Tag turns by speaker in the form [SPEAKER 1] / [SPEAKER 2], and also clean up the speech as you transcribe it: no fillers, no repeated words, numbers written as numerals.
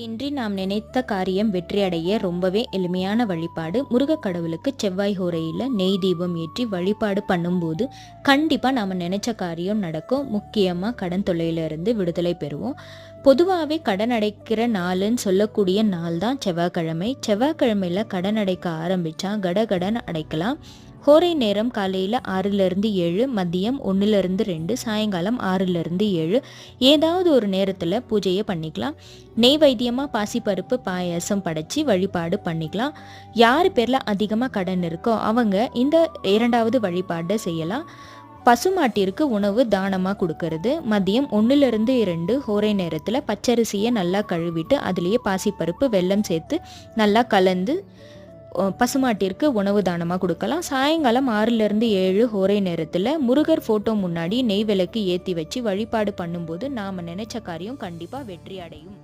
[SPEAKER 1] இன்றி நாம் நினைத்த காரியம் வெற்றியடைய ரொம்பவே எளிமையான வழிபாடு. முருகக் கடவுளுக்கு செவ்வாய் ஹோரையில் நெய் தீபம் ஏற்றி வழிபாடு பண்ணும்போது கண்டிப்பாக நாம் நினைச்ச காரியம் நடக்கும். முக்கியமாக கடன் தொல்லையிலிருந்து விடுதலை பெறுவோம். பொதுவாகவே கடன் அடைக்கிற நாளுன்னு சொல்லக்கூடிய நாள் தான் செவ்வாய்க்கிழமை. செவ்வாய்க்கிழமையில் கடன் அடைக்க ஆரம்பித்தா கடகடன் அடைக்கலாம். ஹோரை நேரம் காலையில் 6லிருந்து 7, மதியம் 1லிருந்து 2, சாயங்காலம் 6லிருந்து 7 ஏதாவது ஒரு நேரத்தில் பூஜையை பண்ணிக்கலாம். நெய் வைத்தியமாக பாசிப்பருப்பு பாயாசம் படைச்சி வழிபாடு பண்ணிக்கலாம். யார் பேரில் அதிகமாக கடன் இருக்கோ அவங்க இந்த இரண்டாவது வழிபாட்டை செய்யலாம். பசுமாட்டிற்கு உணவு தானமாக கொடுக்கறது. மதியம் 1லிருந்து 2 ஹோரை நேரத்தில் பச்சரிசியை நல்லா கழுவிட்டு அதுலேயே பாசிப்பருப்பு வெல்லம் சேர்த்து நல்லா கலந்து பசுமாட்டிற்கு உணவு தானமாக கொடுக்கலாம். சாயங்காலம் 6லிருந்து 7 ஹோரை நேரத்தில் முருகர் ஃபோட்டோ முன்னாடி நெய் விளக்கு ஏற்றி வச்சு வழிபாடு பண்ணும்போது நாம் நினைச்ச காரியம் கண்டிப்பாக வெற்றி அடையும்.